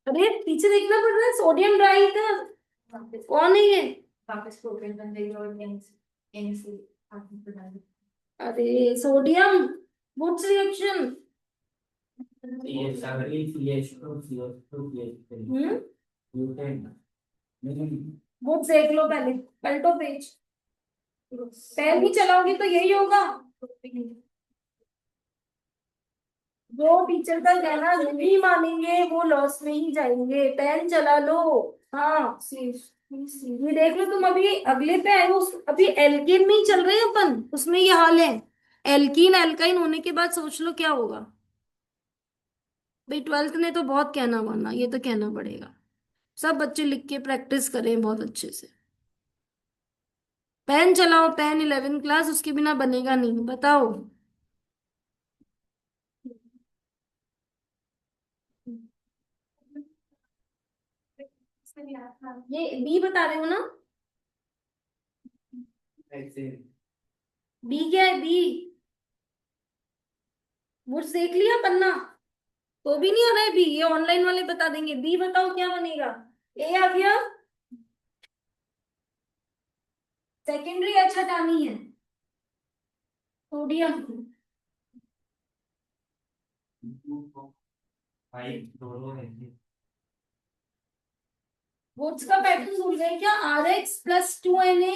अरे पीछे देखना पड़ रहा है, सोडियम ड्राई था। कौन है ये? वापस प्रोपेन बन जाएगी और एन से आगे बढ़ा देंगे। अरे सोडियम, वुड्स रिएक्शन। ये सारी CH2 CH3 हम्म। ब्यूटेन नहीं। वुड्स देख लो पहले, पलटो पेज। पेन ही चलाओगी तो यही होगा। जो टीचर का कहना नहीं मानेंगे वो लॉस में ही जाएंगे। पेन चला लो। हाँ, ये देख लो तुम, अभी अगले पे आए हो, अभी एल्केन में ही चल रहे हैं अपन, उसमें ये हाल है। एल्कीन एल्काइन होने के बाद सोच लो क्या होगा। भाई ट्वेल्थ ने तो बहुत कहना माना, ये तो कहना पड़ेगा। सब बच्चे लिख के प्रैक्टिस करें बहुत अच्छे से। पेन चलाओ, पेन 11 क्लास, उसके बिना बनेगा नहीं, बताओ। ये बी बता रहे हो ना? ऐसे बी क्या है बी? वो देख लिया पन्ना? तो भी नहीं आ रहा है बी, ये ऑनलाइन वाले बता देंगे। बी बताओ क्या बनेगा। ए आ गया। सेकेंडरी एच हटानी है। सोडियम। फाइव दोनों है। वोट्स का पैटर्न भूल गए क्या? R X plus 2 Na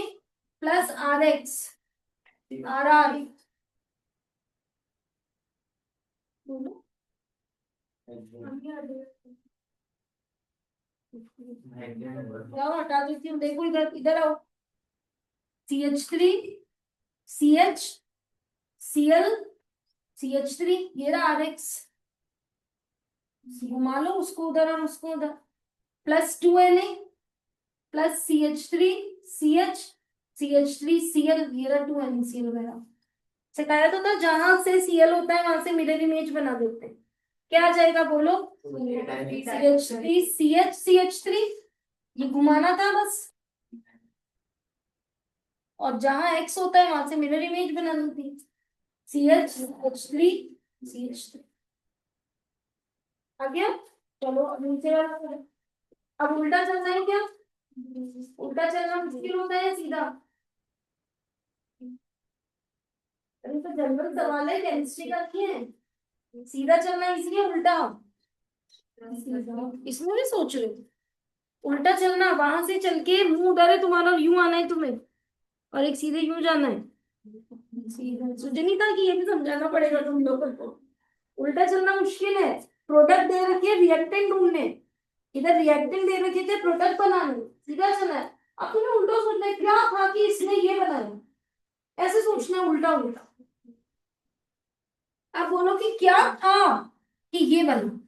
plus R X R R. बोलो। जाओ हटा देती हूँ, देखो इधर, इधर आओ। CH3 CH Cl CH3, ये रहा आर एक्स। घुमा लो उसको उधर और उसको उधर। Plus 2 Na plus CH3 CH CH3 Cl, ये रहा 2 NaCl वगैरह। सिखाया तो था, जहां से Cl होता है वहां से मिरर इमेज बना देते हैं। क्या आ जाएगा बोलो? CH3 ये घुमाना था बस। और जहां एक्स होता है वहां से मिरर इमेज बनानी थी। CH3 आ गया। चलो अब नीचे वाला करो। अब उल्टा चलना है क्या? उल्टा चलना मुश्किल होता है सीधा? अरे तो जनरल सवाल है, केमिस्ट्री का नहीं है। सीधा चलना है इसलिए उल्टा। इसमें भी सोच रहे हो? उल्टा चलना, वहां से चल के मुंह उधर है तुम्हारा, यूं आना है तुम्हें, और एक सीधे यूं जाना है। सुजनिता की ये भी समझाना पड़ेगा तुम लोगों को। उल्टा चलना मुश्किल है। प्रोडक्ट दे रखे, रिएक्टेंट ढूंढने। इधर रिएक्टेंट दे रखे थे, प्रोडक्ट बनाने। सीधा चलना है। अब तुम्हें उल्टा सोचना है, क्या था कि इसने ये बनाया। ऐसे सोचना है, उल्टा उल्टा। अब बोलो कि क्या था कि ये बना।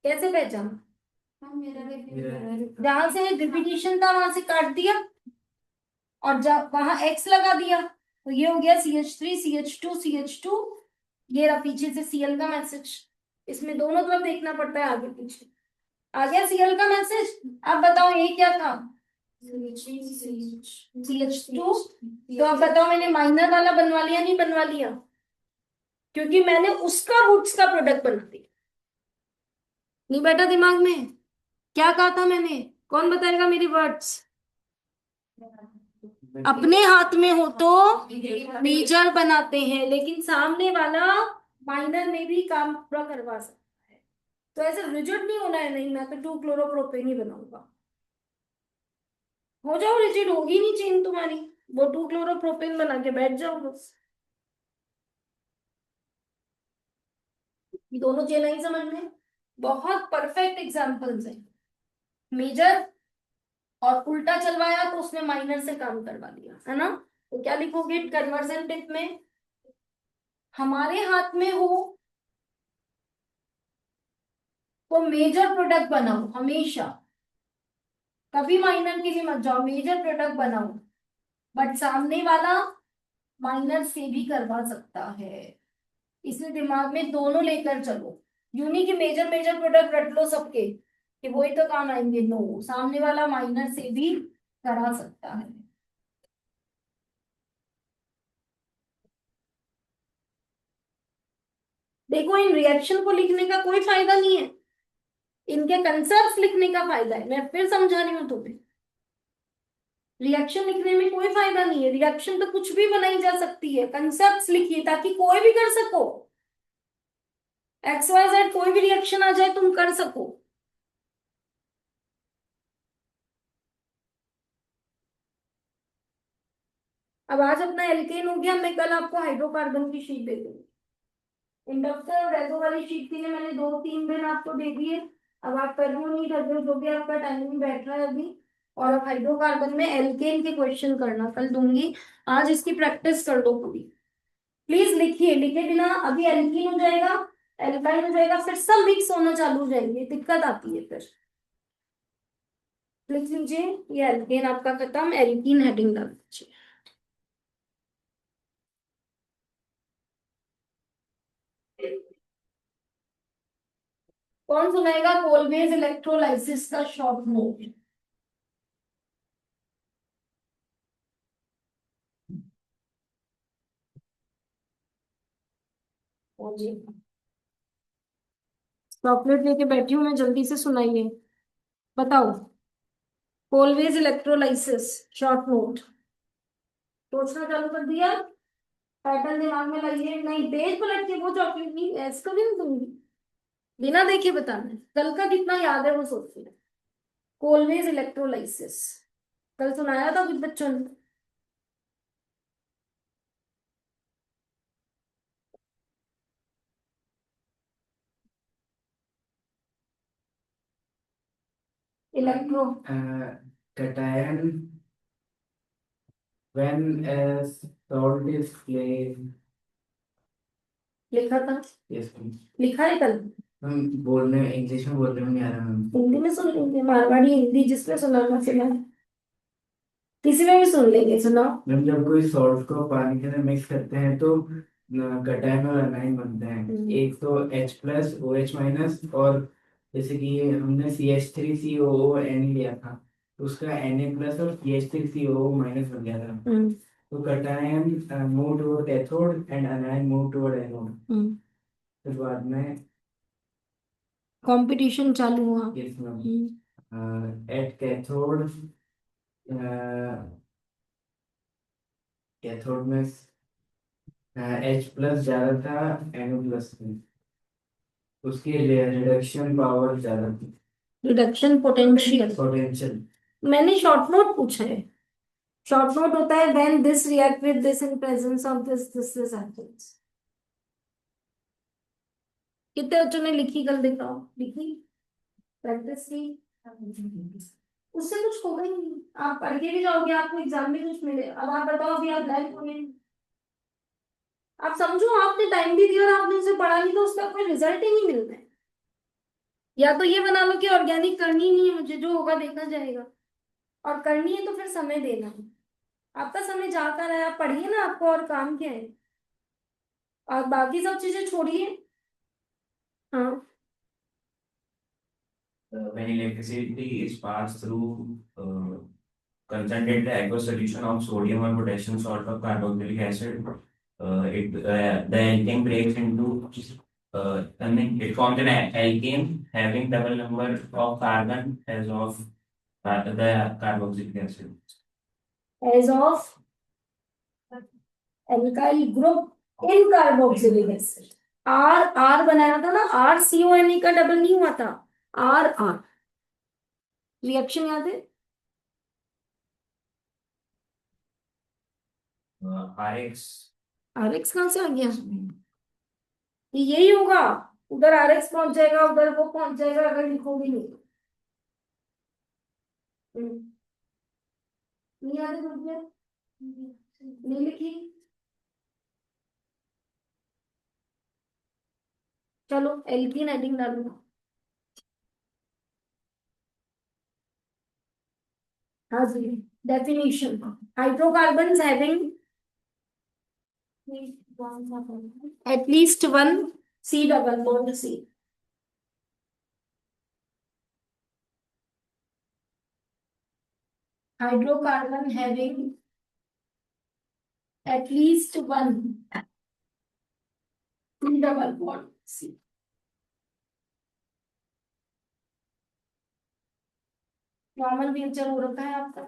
कैसे पहचाना? जहां से रिपीटिशन था वहां से काट दिया, और जब वहां एक्स लगा दिया तो ये हो गया CH3 CH2 CH2। ये रहा पीछे से Cl का मैसेज। इसमें दोनों तरफ देखना पड़ता है, आगे पीछे। आ गया Cl का मैसेज। अब बताओ ये क्या था? CH2। तो अब बताओ मैंने माइनर वाला बनवा लिया नहीं बनवा लिया? क्योंकि मैंने उसका वुड्स का प्रोडक्ट बना दिया। नहीं बैठा दिमाग में? क्या कहा था मैंने? कौन बताएगा मेरी वर्ड्स? अपने हाथ में हो तो मेजर बनाते हैं, लेकिन सामने वाला माइनर में भी काम पूरा करवा सकता है। तो ऐसे रिजिड नहीं होना है, नहीं मैं तो 2 क्लोरोप्रोपेन ही बनाऊंगा। हो जाओ रिजिड, होगी नहीं चेन तुम्हारी। वो 2 क्लोरोप्रोपेन बना के बैठ जाओ बस। ये दोनों चेन आई समझ में? बहुत परफेक्ट एग्जाम्पल्स है। मेजर और उल्टा चलवाया तो उसने माइनर से काम करवा दिया, है ना? तो क्या लिखोगे कन्वर्जन टिप में? हमारे हाथ में हो तो मेजर प्रोडक्ट बनाओ हमेशा। कभी माइनर के लिए मत जाओ, मेजर प्रोडक्ट बनाओ। बट सामने वाला माइनर से भी करवा सकता है, इसलिए दिमाग में दोनों लेकर चलो। यूनी की मेजर मेजर प्रोडक्ट रट लो सबके कि वही तो काम आएंगे। नो, सामने वाला माइनर से भी करा सकता है। देखो, इन रिएक्शन को लिखने का कोई फायदा नहीं है, इनके कंसेप्ट लिखने का फायदा है। मैं फिर समझा रही हूँ तुम्हें, रिएक्शन लिखने में कोई फायदा नहीं है। रिएक्शन तो कुछ भी बनाई जा सकती है, कंसेप्ट लिखिए ताकि कोई भी कर सको। एक्स वाई जेड कोई भी रिएक्शन आ जाए तुम कर सको। अब आज अपना एल्केन हो गया, मैं कल आपको हाइड्रोकार्बन की शीट दे दूंगी। इंडक्टर रेजो वाली शीट के लिए मैंने 2-3 दिन आपको दे दिए। अब आप कर रहे हो नहीं कर रहे हो, जो भी आपका टाइमिंग बैठ रहा है अभी। और अब हाइड्रोकार्बन में एल्केन के क्वेश्चन करना कल दूंगी। आज इसकी प्रैक्टिस कर लो पूरी। प्लीज लिखिए, लिखे बिना अभी एल्कीन हो जाएगा, एल्काइन हो जाएगा, फिर सब मिक्स होना चालू हो जाएंगे, दिक्कत आती है फिर। लिख लीजिए, ये एल्केन आपका खत्म, एल्कीन हेडिंग डाल दीजिए। कौन सुनाएगा कोलवेज इलेक्ट्रोलाइसिस का शॉर्ट नोट? ओ जी, चॉकलेट लेके बैठी हूँ मैं, जल्दी से सुनाइए। बताओ, कोलवेज इलेक्ट्रोलाइसिस शॉर्ट नोट। सोचना चालू कर दिया? पैटर्न दिमाग में लाइए, नहीं पेज पलट के वो चॉकलेट नहीं, ऐसा कभी नहीं दूंगी। बिना देखे बताना है, कल का कितना याद है वो सोचिए। कोलवेज इलेक्ट्रोलाइसिस कल सुनाया था कुछ बच्चों ने। Electro cation when as salt is placed. लिखा था? Yes, please. लिखा है कल? हम बोलने इंग्लिश में बोलने में नहीं आ रहा मैम। हिंदी में सुन लेंगे, मारवाड़ी हिंदी जिसमें सुनाना सुना, किसी में भी सुन लेंगे, सुनाओ। मैम जब कोई सॉल्ट को पानी के अंदर मिक्स करते हैं तो कटायन और अनायन बनते हैं। एक तो H+ OH माइनस, और जैसे कि हमने CH3COO लिया था तो उसका Na+ और CH3COO माइनस बन गया था। तो cation move toward cathode and अनायन move toward anode. फिर बाद में कंपटीशन चालू हुआ। Yes ma'am at cathode, cathode में H+ ज्यादा था NO+ में, उसकी रिडक्शन पावर ज्यादा थी। Reduction potential potential. मैंने शॉर्ट नोट पूछा है। शॉर्ट नोट होता है when this react with this in presence of this happens. कितने बच्चों ने लिखी कल, दिखाओ लिखी, प्रैक्टिस की? उससे कुछ होगा ही नहीं, आप पढ़ के भी जाओगे, आपको एग्जाम में कुछ मिले। अब आप बताओ, अभी आप ब्लैंक हो गए। आप समझो, आपने टाइम भी दिया और आपने उसे पढ़ा नहीं, तो उसका कोई रिजल्ट ही नहीं मिलता है। या तो ये बना लो कि ऑर्गेनिक करनी ही नहीं है मुझे, जो होगा देखा जाएगा। और करनी है तो फिर समय देना है। आपका समय जाकर है, आप पढ़िए ना, आपको और काम क्या है। और बाकी सब चीजें छोड़िए। हाँ, When electricity is passed through concentrated aqueous solution of sodium or potassium salt of carboxylic acid, the alkane breaks into and then it forms an alkane having double number of carbon as of the carboxylic acid. As of alkyl group in carboxylic acid. R R बनाया था ना, RCONA का double नहीं हुआ था, are are. Reaction याद है? RX RX कहाँ से आ गया? ये यही होगा, उधर RX पहुंच जाएगा, उधर वो पहुंच जाएगा, अगर लिखोगे नहीं तो। नहीं याद है मुझे, नहीं लिखी। चलो एल्कीन हेडिंग डालूंगा। हाँ जी, definition, hydrocarbons having at least one C double bond C. Hydrocarbon having at least one C double bond. C. Normal nature हो रखा है आपका।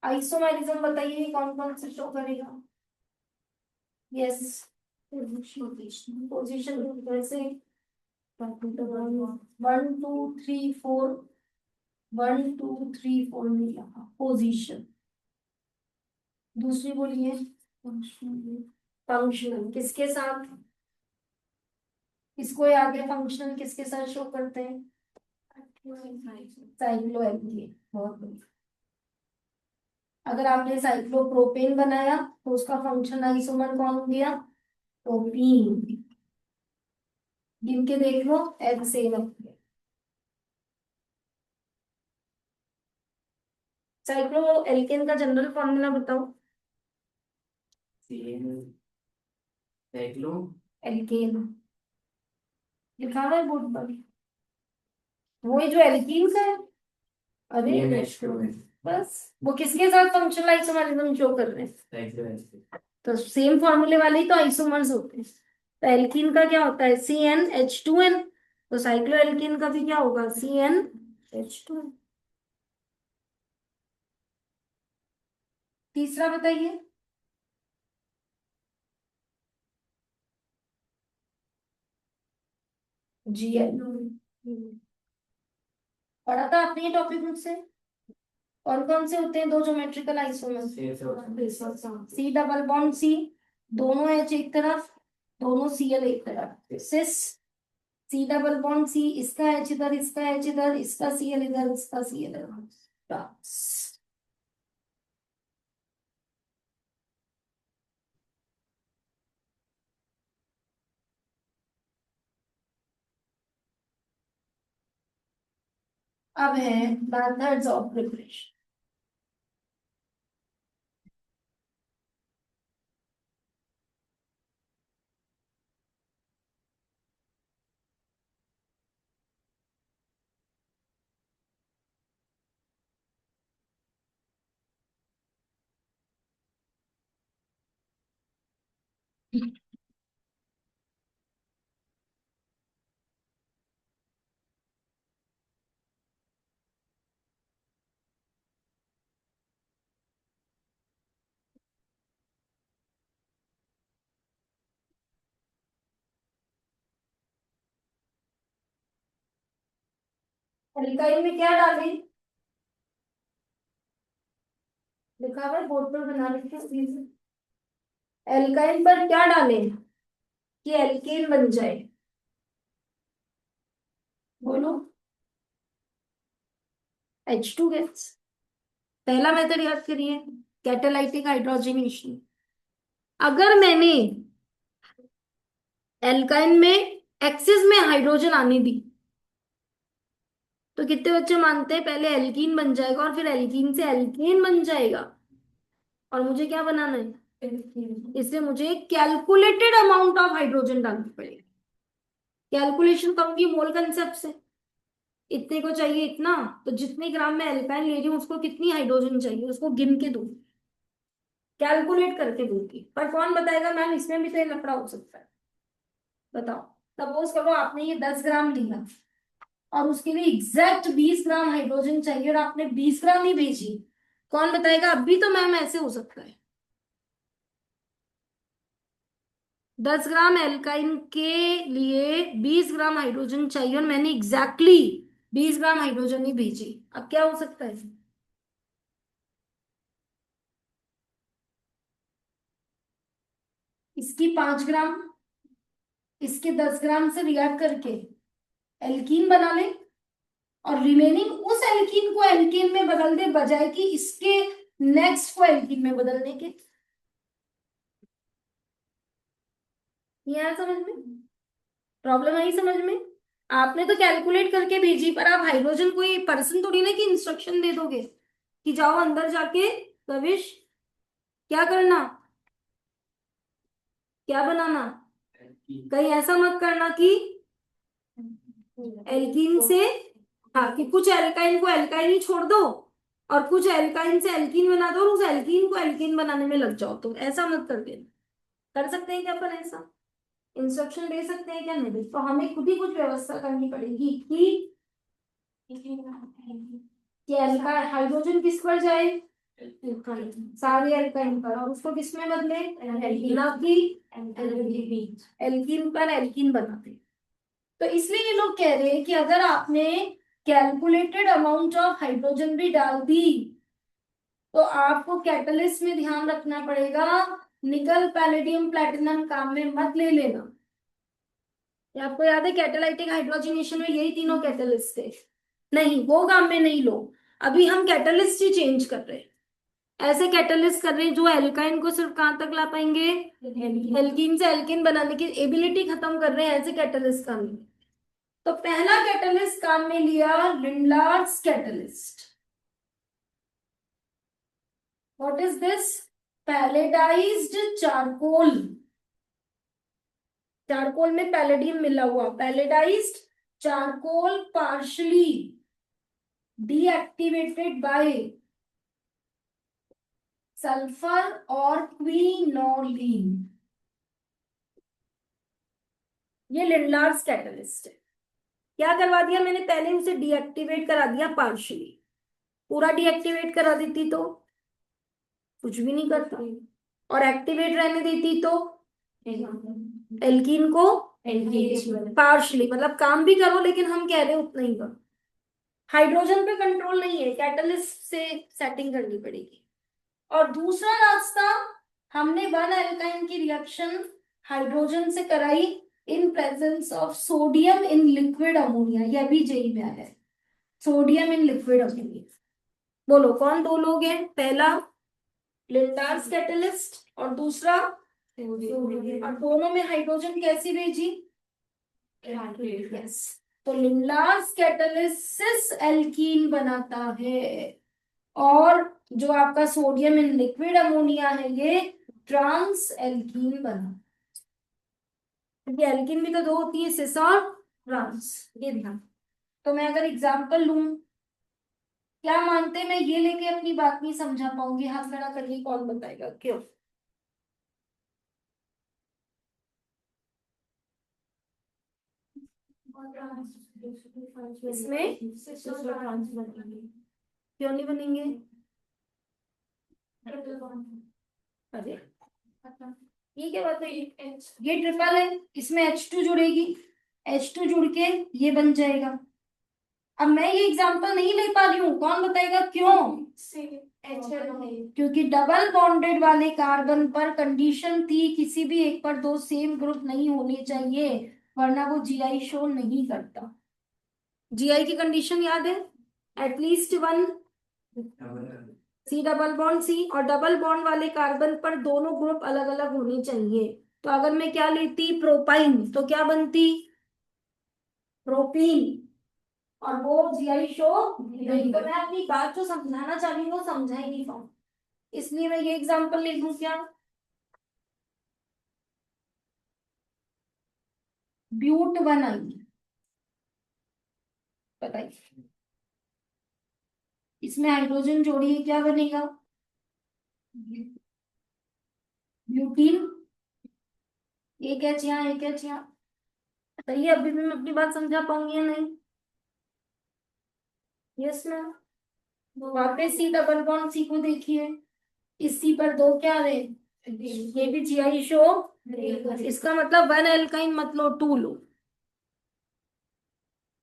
आइसोमेरिज्म बताइए कौन कौन से शो करेगा। यस, पोजीशन कैसे, 1 2 3 4, 1 2 3 4 मिला पोजीशन। दूसरी बोलिए फंक्शनल किसके साथ, इसको याद है फंक्शनल किसके साथ शो करते हैं, साइक्लोएल्केन। बहुत बढ़िया। अगर आपने साइक्लोप्रोपेन बनाया तो उसका फंक्शनल आइसोमर कौन दिया, प्रोपीन। गिन के देख लो, एच सेम है। साइक्लोएल्केन का जनरल फॉर्मूला बताओ। साइक्लो एल्केन लिखा हुआ है बोर्ड पर, वही जो एल्कीन का है। अरे CnH2 है। बस वो किसके साथ फंक्शनल आइसोमरिज्म शो कर रहे हैं, साइक्लोएल्केन। तो सेम फॉर्मूले वाले ही तो आइसोमर्स होते हैं। तो एल्कीन का क्या होता है, CnH2n, तो साइक्लोएल्कीन का भी क्या होगा, CnH2n। तीसरा बताइए। GL पढ़ा था आपने ये टॉपिक मुझसे। कौन कौन से होते हैं दो geometrical isomers, C double bond C, दोनों H एक तरफ, दोनों Cl एक तरफ, सिस। C डबल बॉन्ड C, इसका H इधर, इसका H इधर, इसका Cl इधर, इसका Cl इधर, बस। अब है मेथड्स ऑफ प्रिपरेशन। एल्काइल में क्या डालें, लिखा हुआ है बोर्ड पर बना लिखिए। एल्काइल पर क्या डालें कि एल्केन बन जाए, बोलो। H2 gas. पहला मेथड याद करिए, कैटालाइटिक हाइड्रोजनेशन। अगर मैंने एल्काइन में एक्सिस में हाइड्रोजन आने दी तो कितने बच्चे मानते हैं पहले एल्कीन बन जाएगा और फिर एल्कीन से एल्केन बन जाएगा, और मुझे क्या बनाना है, इसलिए मुझे कैलकुलेटेड अमाउंट ऑफ हाइड्रोजन डालना पड़ेगा। कैलकुलेशन करूंगी मोल कंसेप्ट से, इतने को चाहिए इतना, तो जितने ग्राम में एल्काइन ले रही हूँ उसको कितनी हाइड्रोजन चाहिए उसको गिन के दूंगी, कैलकुलेट करके दूंगी। पर कौन बताएगा मैम इसमें भी तो ये लफड़ा हो सकता है, बताओ। सपोज करो आपने ये 10 ग्राम लिया और उसके लिए एग्जैक्ट 20 ग्राम हाइड्रोजन चाहिए और आपने 20 ग्राम ही भेजी, कौन बताएगा अभी तो मैम ऐसे हो सकता है। 10 ग्राम एल्काइन के लिए 20 ग्राम हाइड्रोजन चाहिए और मैंने एग्जैक्टली 20 ग्राम हाइड्रोजन ही भेजी, अब क्या हो सकता है, इसकी 5 ग्राम, इसके 10 ग्राम से रिएक्ट करके एल्कीन बना ले और रिमेनिंग उस एल्कीन को एल्कीन में बदल दे, बजाय कि इसके नेक्स्ट को एल्कीन में बदलने के। ये आया समझ में, प्रॉब्लम आई समझ में। आपने तो कैलकुलेट करके भेजी, पर आप हाइड्रोजन कोई पर्सन थोड़ी ना कि इंस्ट्रक्शन दे दोगे कि जाओ अंदर जाके कविश क्या करना, क्या बनाना। कहीं ऐसा मत करना कि एल्कीन से, हाँ, कि कुछ एल्काइन को एल्काइन ही छोड़ दो और कुछ एल्काइन से एल्कीन बना दो और उस एल्कीन को एल्कीन बनाने में लग जाओ, तुम ऐसा मत कर देना। कर सकते हैं क्या अपन ऐसा? इंस्ट्रक्शन दे सकते हैं क्या? नहीं। तो हमें खुद ही कुछ व्यवस्था करनी पड़ेगी कि हाइड्रोजन किस पर जाए, सारे एल्काइन पर, और उसको किस में बदले, ना कि एल्कीन पर एल्कीन बनाते। तो इसलिए ये लोग कह रहे हैं कि अगर आपने कैलकुलेटेड अमाउंट ऑफ हाइड्रोजन भी डाल दी तो आपको कैटलिस्ट में ध्यान रखना पड़ेगा, निकल पैलेडियम प्लैटिनम काम में मत ले लेना। ये आपको याद है कैटालाइटिक हाइड्रोजनेशन में यही तीनों कैटलिस्ट थे, नहीं वो काम में नहीं लो। अभी हम कैटलिस्ट ही चेंज कर रहे हैं, ऐसे कैटलिस्ट कर रहे हैं जो एल्काइन को सिर्फ कहां तक ला पाएंगे, एल्कीन से एल्कीन बनाने की एबिलिटी खत्म कर रहे हैं, ऐसे कैटलिस्ट काम में। तो पहला कैटलिस्ट काम में लिया Lindlar's catalyst. What is this? Palladized charcoal. Charcoal में पैलेडियम मिला हुआ, palladized charcoal partially deactivated by sulphur और क्विनोलिन। ये लिंडलार्स कैटलिस्ट है। क्या करवा दिया मैंने? पहले उसे डीएक्टिवेट करा दिया पार्शियली। पूरा डीएक्टिवेट करा देती तो कुछ भी नहीं करता, और एक्टिवेट रहने देती तो एल्कीन को पार्शियली, मतलब काम भी करो लेकिन हम कह रहे हैं उतना ही करो। हाइड्रोजन पे कंट्रोल नहीं है, कैटलिस्ट से सेटिंग करनी पड़ेगी। और दूसरा रास्ता, हमने वन एल्काइन की रिएक्शन हाइड्रोजन से कराई in presence of sodium in liquid ammonia. यह भी जेई में आया है, सोडियम इन लिक्विड अमोनिया। बोलो कौन दो लोग हैं? पहला लिंडार्स कैटलिस्ट और दूसरा, और दोनों में हाइड्रोजन कैसी भेजी? यस। तो लिंडार्स कैटलिस्ट सिस एल्कीन बनाता है, और जो आपका सोडियम इन लिक्विड अमोनिया है ये ट्रांस एल्कीन बना। क्योंकि एल्कीन भी तो दो होती है, सिस और ट्रांस, ये ध्यान। तो मैं अगर एग्जांपल लूं, क्या मानते हैं मैं ये लेके अपनी बात नहीं समझा पाऊंगी? हाथ खड़ा करिए, कौन बताएगा क्यों? इसमें क्यों नहीं बनेंगे? अरे ये क्या बात है? ये ट्रिपल है, इसमें H2 जुड़ेगी, H2 जुड़ के ये बन जाएगा। अब मैं ये एग्जांपल नहीं ले पा रही हूँ, कौन बताएगा क्यों? क्योंकि डबल बॉन्डेड वाले कार्बन पर कंडीशन थी किसी भी एक पर दो सेम ग्रुप नहीं होने चाहिए, वरना वो जीआई शो नहीं करता। जीआई की कंडीशन याद है? At least one C double bond C, और डबल बॉन्ड वाले कार्बन पर दोनों ग्रुप अलग अलग होने चाहिए। तो अगर मैं क्या लेती, प्रोपाइन, तो क्या बनती? प्रोपीन, और वो जीआई शो नहीं। तो मैं अपनी बात जो समझाना चाह रही हूँ वो समझा ही नहीं पाऊँ, इसलिए मैं ये एग्जांपल ले लूं क्या? ब्यूट बनाइए, बताइए इसमें हाइड्रोजन जोड़िए, क्या बनेगा? ब्यूटीन। एक एच यहाँ, एक एच यहाँ। बताइए अभी भी मैं अपनी बात समझा पाऊंगी या नहीं? Yes ma'am. वापस सी डबल बॉन्ड सी को देखिए, इस सी पर दो क्या रहे, ये भी जीआई शो। इसका मतलब वन एल्काइन मत लो, टू लो।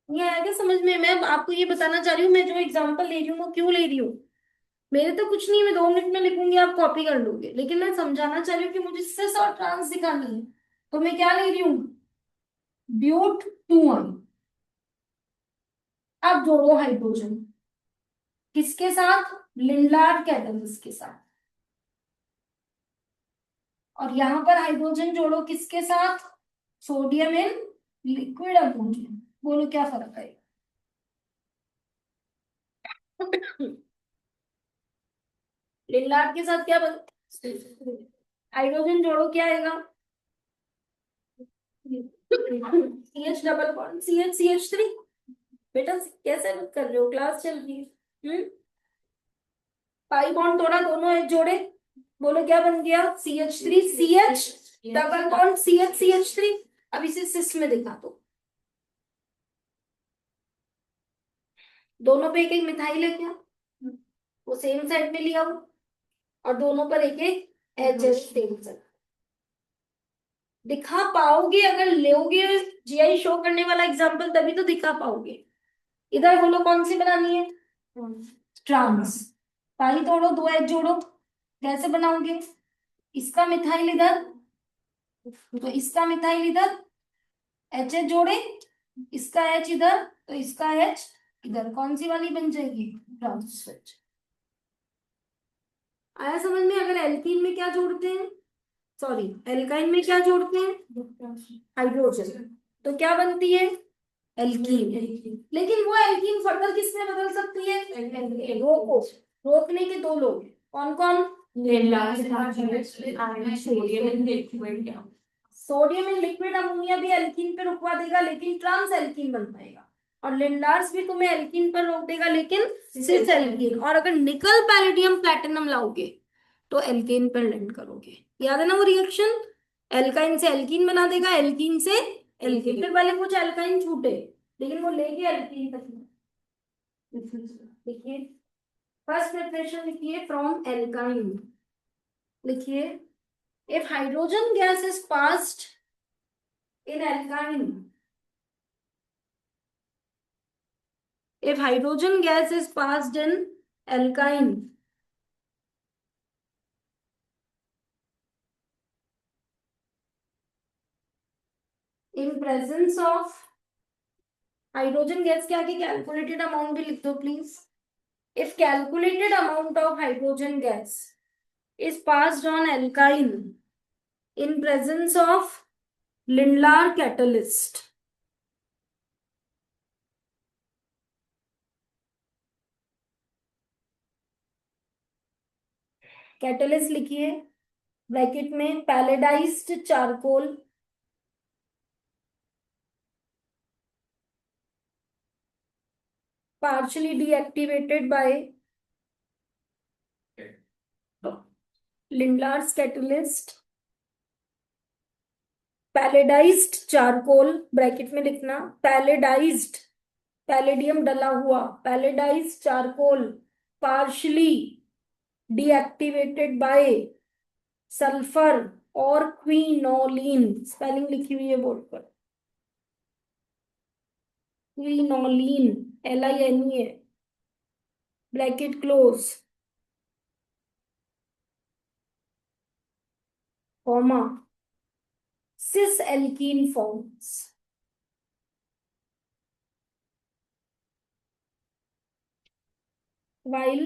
ये आया क्या समझ में? मैं आपको ये बताना चाह रही हूँ, मैं जो एग्जांपल ले रही हूँ वो क्यों ले रही हूँ। मेरे तो कुछ नहीं, मैं 2 मिनट में लिखूंगी, आप कॉपी कर लोगे, लेकिन मैं समझाना चाह रही हूँ कि मुझे सिस और ट्रांस दिखानी है। तो मैं क्या ले रही हूँ? ब्यूट 2 अब जोड़ो हाइड्रोजन, किसके साथ? लिंडार्ड कैटलिस्ट के साथ। और यहां पर हाइड्रोजन जोड़ो किसके साथ? Sodium in liquid ammonia. बोलो क्या फर्क है? लिंडार्ड के साथ क्या बन, हाइड्रोजन जोड़ो क्या आएगा? CH double bond CH CH3। बेटा कैसे मत कर रहे हो, क्लास चल रही है। पाई बॉन्ड तोड़ा, दोनों एच जोड़े, बोलो क्या बन गया, CH3 CH double bond CH CH3। अब इसे सिस में दिखा दो, दोनों पे एक एक मिथाइल है क्या, वो सेम साइड में लिया हो, और दोनों पर एक एक एच है सेम साइड। दिखा पाओगे अगर लोगे GI शो करने वाला एग्जांपल, तभी तो दिखा पाओगे। इधर बोलो कौन सी बनानी है, ट्रांस। पाई तोड़ो, दो एच जोड़ो, कैसे बनाओगे, इसका मिथाइल इधर, तो इसका मिथाइल इधर, एच एच जोड़े, इसका एच इधर, तो इसका एच इधर, कौन सी वाली बन जाएगी, ट्रांस स्विच। आया समझ में। अगर एल्कीन में क्या जोड़ते हैं, सॉरी एल्काइन में क्या जोड़ते हैं, हाइड्रोजन, तो क्या बनती है, एल्कीन। लेकिन वो एल्कीन फर्दर किस में बदल सकती है, रो को, रोकने के दो लोग हैं। कौन कौन, सोडियम इन लिक्विड अमोनिया भी एल्कीन पे रुकवा देगा लेकिन ट्रांस एल्कीन बन पाएगा, और लिंडार्स भी तुम्हें एल्कीन पर रोक देगा लेकिन सिस एल्कीन। और अगर निकल पैलेडियम प्लैटिनम लाओगे तो एल्केन पर लैंड करोगे। याद है ना वो रिएक्शन, एल्काइन से एल्कीन बना देगा, एल्कीन से एल्कीन, फिर पहले कुछ एल्काइन छूटे लेकिन वो लेके एल्कीन तक। देखिए फर्स्ट प्रिपरेशन लिखिए फ्रॉम एल्काइन, लिखिए if hydrogen gas is passed in alkyne, if hydrogen gas is passed in alkyne, in presence of hydrogen gas के आगे calculated amount भी लिख दो please. if calculated amount of hydrogen gas is passed on alkyne in presence of Lindlar catalyst, catalyst लिखिए bracket में palladized charcoal, partially deactivated by Lindlar's catalyst, palladized charcoal bracket में लिखना, palladized, palladium डला हुआ, palladized charcoal partially deactivated by sulphur और quinoline, spelling लिखी हुई है बोर्ड पर, क्विनोलिन LINE है, bracket close, comma, cis alkene forms while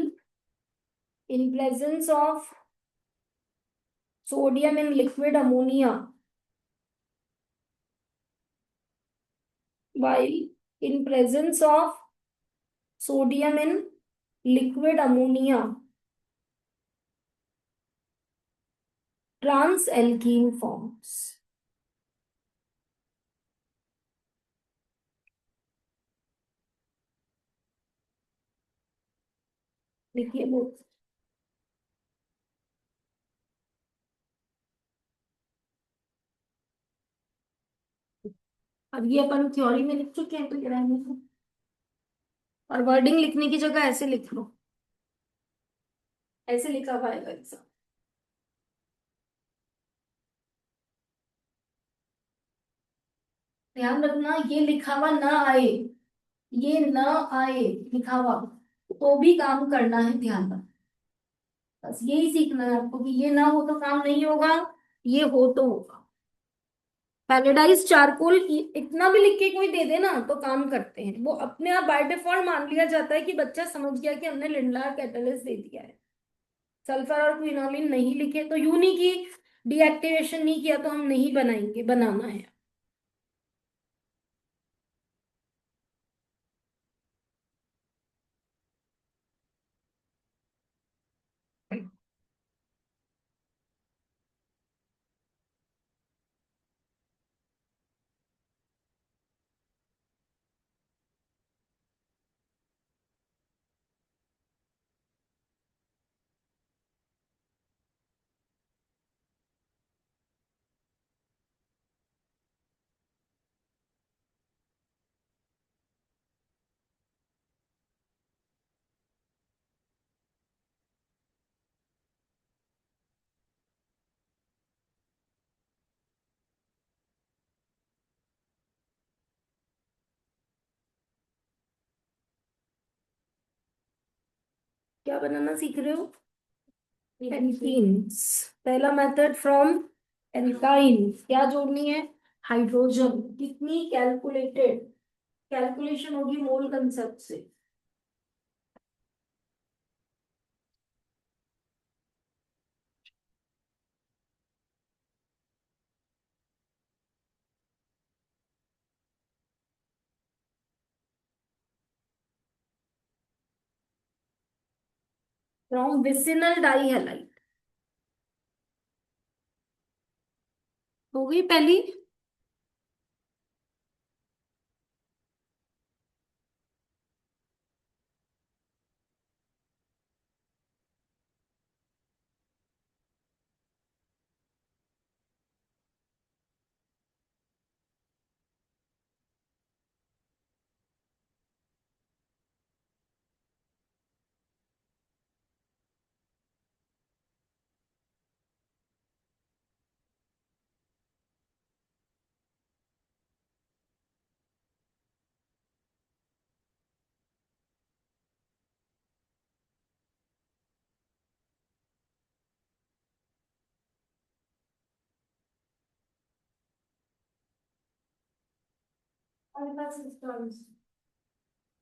in presence of sodium in liquid ammonia, while in presence of sodium in liquid ammonia, trans alkene forms। देखिए वो अब ये अपन थ्योरी में लिख चुके हैं तो ये रहने दो, और वर्डिंग लिखने की जगह ऐसे लिख लो, ऐसे लिखा पाएगा एग्जाम। ध्यान रखना ये लिखा हुआ ना आए, ये ना आए लिखा हुआ, तो भी काम करना है, ध्यान रखना। बस यही सीखना है आपको कि ये ना हो तो काम नहीं होगा, ये हो तो होगा। पैराडाइज चारकोल इतना भी लिख के कोई दे दे ना तो काम करते हैं, वो अपने आप बाय डिफॉल्ट मान लिया जाता है कि बच्चा समझ गया कि हमने लिंडलार कैटलिस्ट दे दिया है। सल्फर और क्विनोलिन नहीं लिखे तो यूं नहीं कि डीएक्टिवेशन नहीं किया तो हम नहीं बनाएंगे, बनाना है। क्या बनाना सीख रहे हो? एल्कीन्स। पहला मेथड फ्रॉम एल्काइन, क्या जोड़नी है? हाइड्रोजन। कितनी? कैलकुलेटेड, कैलकुलेशन होगी मोल कंसेप्ट से। From vicinal die halide. हो गई पहली।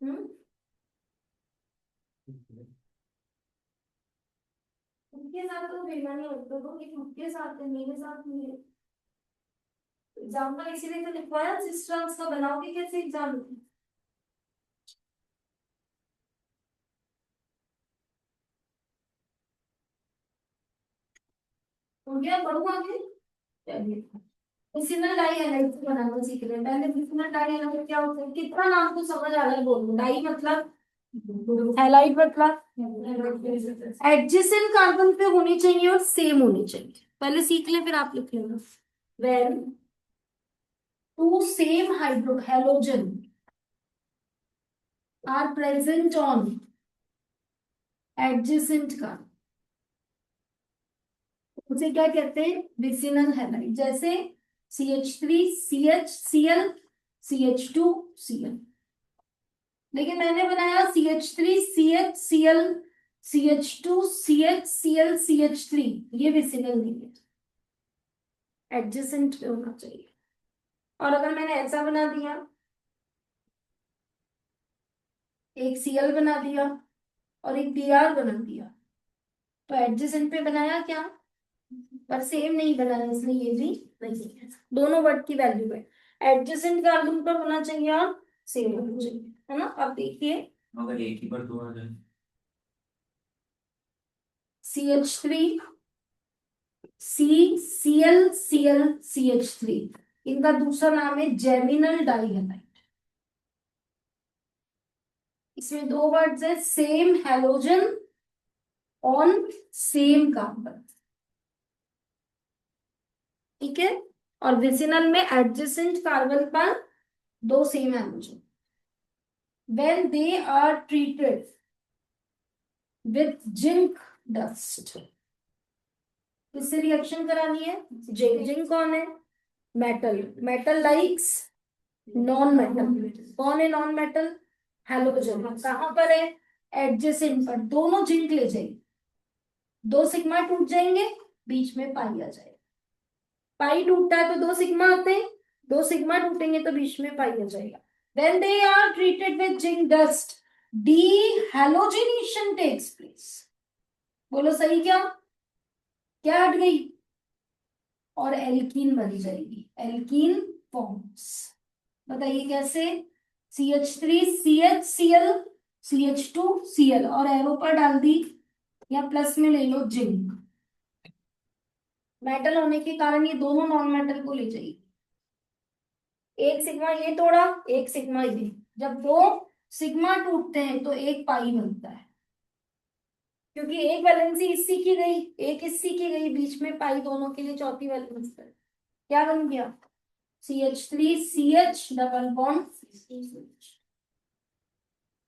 हम्म, उनके साथ तो भेजना नहीं होता तो कि उनके साथ है, मेरे साथ नहीं है। एग्जाम का इसीलिए तो लिखवाया, सिस्टर्स का बनाओगे कैसे एग्जाम? हो गया, बढ़ू आगे। चलिए, फिसिनल डाई हैलाइड बनाना सीख रहे हैं। पहले फिसिनल डाई हैलाइड क्या होता है, कितना नाम तो समझ आ रहा है, बोलो। डाई मतलब, हैलाइड मतलब एडजेसेंट कार्बन पे होनी चाहिए और सेम होनी चाहिए। पहले सीख ले फिर आप लिख लेना। When two same hydro halogen are present on adjacent carbon, उसे क्या कहते हैं? Vicinal halide. जैसे CH3 CHCl CH2Cl। लेकिन मैंने बनाया CH3 CHCl CH2 CHCl CH3, ये विसिनल नहीं है, एडजेसेंट पे होना चाहिए। और अगर मैंने ऐसा बना दिया, एक Cl बना दिया और एक Br बना दिया, तो एडजेसेंट पे बनाया क्या, पर सेम नहीं बनाया, इसलिए ये भी नहीं है। दोनों वर्ड की वैल्यू है, एडजेसेंट कार्बन पर होना चाहिए और सेम होना चाहिए, है ना? अब देखिए, अगर एक ही पर दो आ जाए, CH3 CCl CH3, इनका दूसरा नाम है जेमिनल डाइहैलाइड। इसमें दो वर्ड्स है, same halogen on same carbon, ठीक है? और विसिनल में एडजेसेंट कार्बन पर दो same halogen. when they are treated with zinc dust, किससे रिएक्शन करानी है? जिंक। जिंक कौन है? Metal. Metal likes non metal. कौन है नॉन मेटल? हैलोजन। कहां पर है? एडजेसेंट पर। दोनों जिंक ले जाइए, दो सिग्मा टूट जाएंगे, बीच में पाई आ जाएगा। पाई टूटता है तो दो सिग्मा आते हैं, दो सिग्मा टूटेंगे तो बीच में पाई आ जाएगा। When they are treated with zinc dust, dehalogenation takes place। बोलो सही क्या? क्या हट गई? और एल्कीन बन जाएगी, एल्कीन फॉर्म्स। बताइए कैसे? CH3 CHCl CH2Cl और एरो पर डाल दी, या प्लस में ले लो जिंक। मेटल होने के कारण ये दोनों नॉन मेटल को ले जाएगी। एक सिग्मा ये तोड़ा, एक सिग्मा ये, जब दो सिग्मा टूटते हैं तो एक पाई बनता है, क्योंकि एक वैलेंसी इसी की गई, एक इसी की गई, बीच में पाई दोनों के लिए चौथी वैलेंसी है। क्या बन गया? CH3 CH डबल बॉन्ड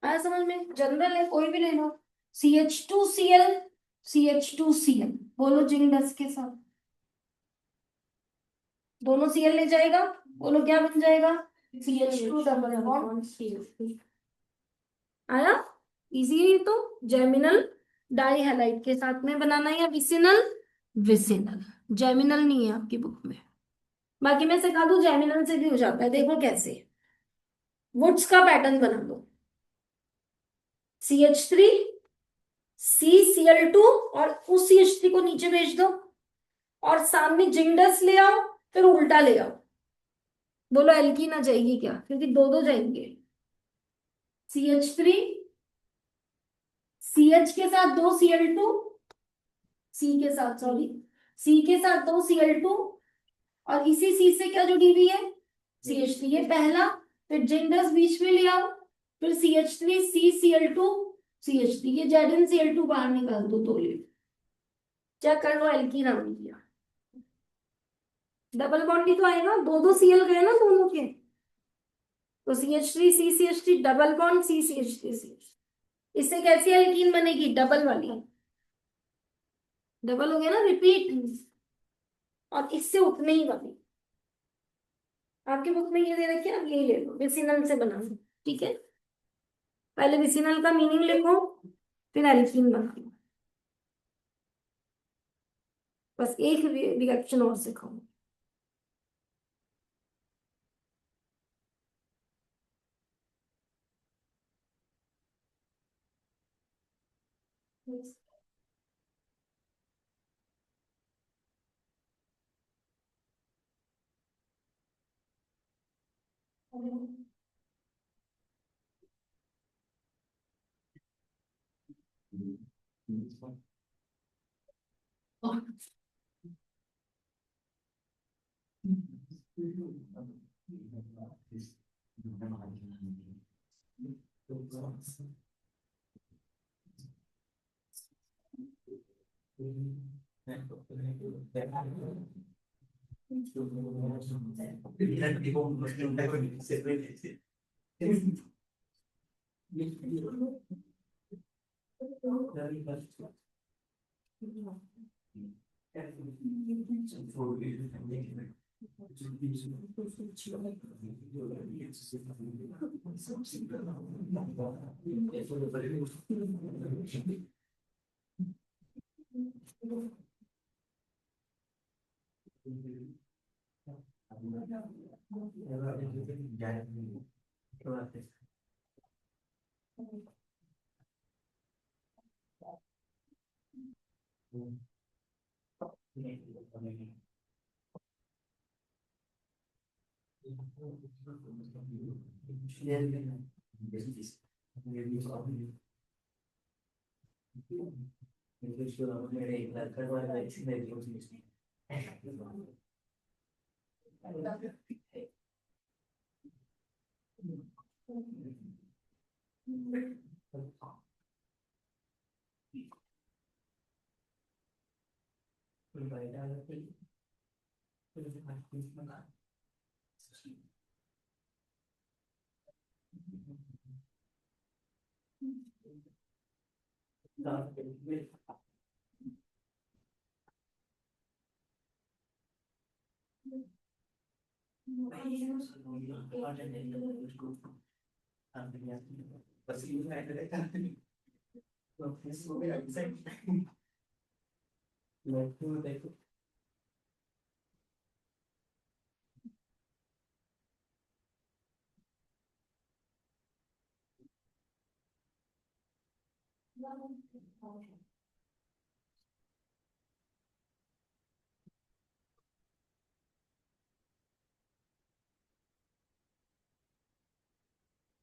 आया समझ में? जनरल है, कोई भी ले लो। CH2Cl CH2Cl, बोलो जिंक डस्ट के साथ दोनों Cl ले जाएगा, बोलो क्या बन जाएगा? CH2 double bond. आया? इजी है ये तो, जेमिनल डाई हैलाइड के साथ में बनाना है, या विसिनल? विसिनल। जेमिनल नहीं है आपकी बुक में। बाकी मैं सिखा दूं, जेमिनल से भी हो जाता है, देखो कैसे। वुड्स का पैटर्न बना दो। CH3, CCl2, और उस CH3 को नीचे भेज दो, और सामने जिंगडस ले आओ, फिर उल्टा ले आओ। बोलो एल्कीन आ जाएगी क्या? क्योंकि दो दो जाएंगे। CH3, CH के साथ दो Cl2, सी के साथ, सॉरी, सी के साथ दो Cl2, और इसी सी से क्या जुड़ी हुई है? CH3, ये पहला। फिर जिंगडस बीच में ले आओ, फिर CH3, CCl2, CH3, ये ZnCl2 बाहर निकाल दो, तो ये चेक कर लो एल्कीन आ गया। डबल बॉन्ड ही तो आएगा, दो दो Cl गए ना दोनों के। तो CH3, CCH3, double bond, CCH3, CH। इससे कैसी एल्कीन बनेगी? डबल वाली। डबल हो गया ना, रिपीट। और इससे उतने ही वाली। आपके बुक में ये दे रखे हैं, आप यही ले लो, विसिनल से बना लो। ठीक है, पहले विसिनल का मीनिंग लिखो, फिर एल्कीन बना लो। बस एक रिएक्शन और सिखाओ।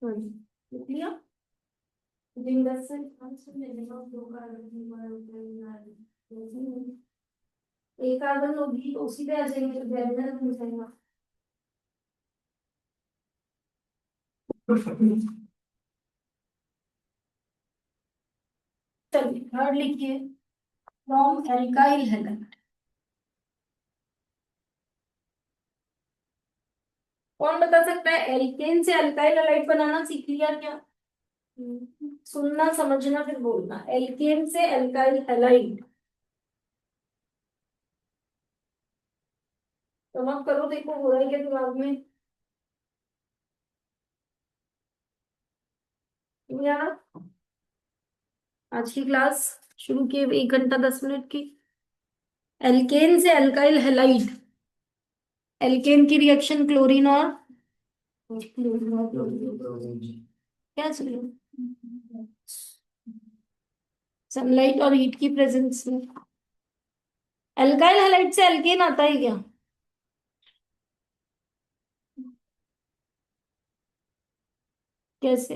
लिख लिया? जिंगडस से एक कार्बन होगी तो उसी पे आ जाएंगे, तो जेमिनल बन जाएगा। चलिए थर्ड लिखिए, फ्रॉम एल्काइल हैलाइड। कौन बता सकता है? एल्केन से अल्काइल हैलाइड बनाना सीख लिया क्या? सुनना समझना फिर बोलना। एल्केन से अल्काइल हैलाइड। तो मत करो, देखो हो रहा है क्या दिमाग में। क्यों यार, आज की क्लास शुरू किए 1 घंटा 10 मिनट की। एल्केन से अल्काइल हैलाइड, एल्केन की रिएक्शन क्लोरीन और क्या चलो, सनलाइट और हीट की प्रेजेंस में। अल्काइल हैलाइड से एल्केन आता है क्या? कैसे?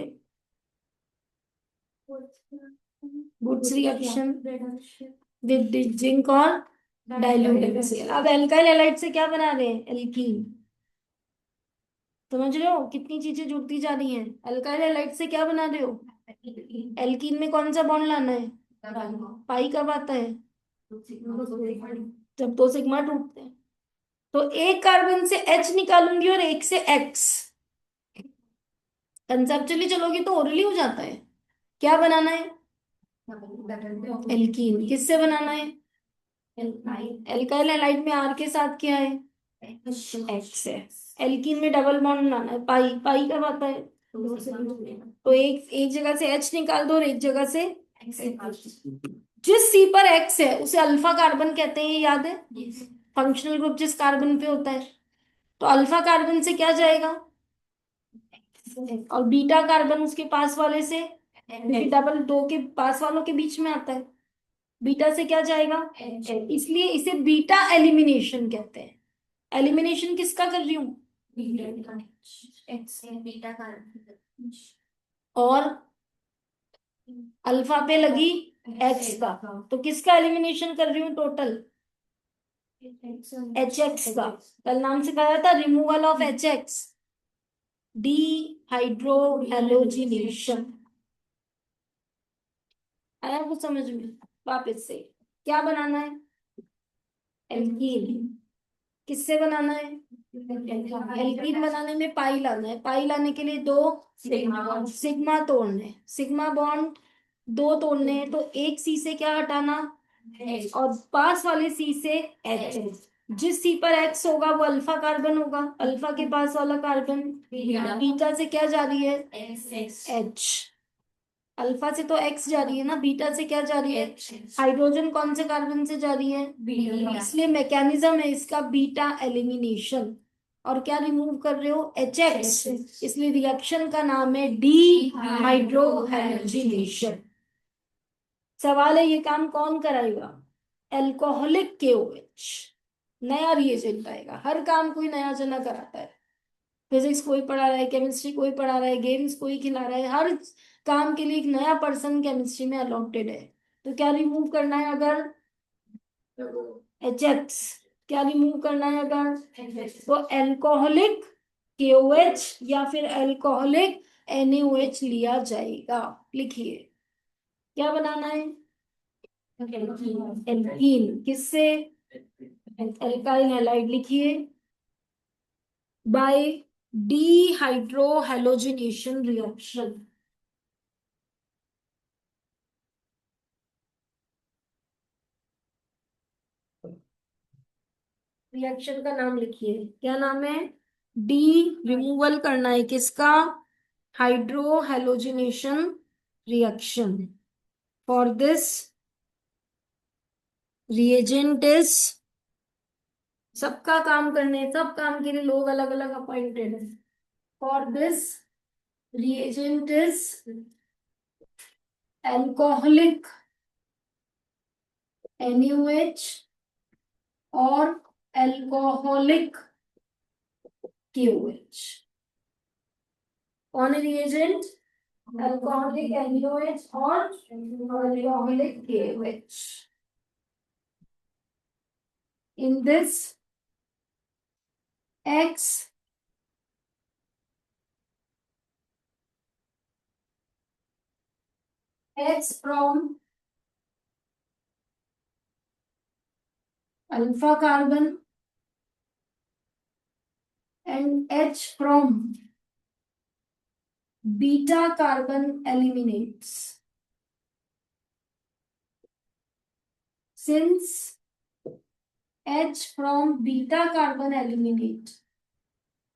वुड्स रिएक्शन विद जिंक और डाइल्यूट HCl। अब एल्काइल हैलाइड से क्या बना रहे हैं? एल्कीन। समझ रहे हो कितनी चीजें जुड़ती जा रही हैं? अल्काइल हैलाइड से क्या बना रहे हो? एल्कीन में कौन सा बॉन्ड लाना है? पाई कब आता है? जब दो सिग्मा टूटते हैं। तो एक कार्बन से H निकालूंगी और एक से X। कंसेप्चुअली चलोगी तो ओरली हो जाता है। क्या बनाना है? एल्कीन। किससे बनाना है? एल्काइल हैलाइड में R के साथ क्या है? X है। एल्कीन में डबल बॉन्ड लाना है, पाई। पाई कब आता है? तो एक एक जगह से H निकाल दो और एक जगह से जिस C पर X है उसे अल्फा कार्बन कहते हैं, ये याद है? फंक्शनल ग्रुप जिस कार्बन पे होता है। तो अल्फा कार्बन से क्या जाएगा? और बीटा कार्बन उसके पास वाले से, क्योंकि डबल दो के पास वालों के बीच में आता है। बीटा से क्या जाएगा? इसलिए इसे बीटा एलिमिनेशन कहते हैं। एलिमिनेशन किसका कर रही हूँ? और अल्फा पे लगी X का, तो किसका एलिमिनेशन कर रही हूँ टोटल? HX का। कल नाम सिखाया था removal of HX, D hydro halogenation. आया कुछ समझ में? वापस से क्या बनाना है? एल्कीन। किससे बनाना है? एल्कीन बनाने में पाई लाना है। पाई लाने के लिए दो सिग्मा तोड़ने, सिग्मा बॉन्ड दो तोड़ने हैं। तो एक सी से क्या हटाना? और पास वाले सी से H। जिस सी पर X होगा वो अल्फा कार्बन होगा, अल्फा के पास वाला कार्बन बीटा से क्या जा रही है? H। अल्फा से तो X जा रही है ना, बीटा से क्या जा रही है? हाइड्रोजन कौन से कार्बन से जा रही है? इसलिए मैकेनिज्म है इसका बीटा एलिमिनेशन। और क्या रिमूव कर रहे हो? HX। इसलिए रिएक्शन का नाम है डी हाइड्रो हेलोजिनेशन। सवाल है ये काम कौन कराएगा? Alcoholic KOH। नया रिएजेंट आएगा, हर काम कोई नया जना कराता है। फिजिक्स कोई पढ़ा रहा है, केमिस्ट्री कोई पढ़ा रहा है, गेम्स कोई खिला रहा है, हर काम के लिए एक नया पर्सन केमिस्ट्री में अलॉटेड है। तो क्या रिमूव करना है अगर? HX। क्या रिमूव करना है अगर? तो एल्कोहलिक KOH या फिर एल्कोहलिक NaOH लिया जाएगा। लिखिए क्या बनाना है? एल्कीन। किससे? Alkyl halide. लिखिए बाय डीहाइड्रोहेलोजिनेशन रिएक्शन। रिएक्शन का नाम लिखिए, क्या नाम है? डी रिमूवल करना है किसका? Hydrohalogenation reaction. For this reagent is, सबका काम करने, सब काम के लिए लोग अलग अलग अपॉइंटेड है। For this reagent is alcoholic NaOH और एल्कोहलिक KOH। कौन है रिएजेंट? अल्कोहलिक NaOH और alcoholic KOH। In this X from alpha carbon and H from beta carbon eliminates. Since H from beta carbon eliminate,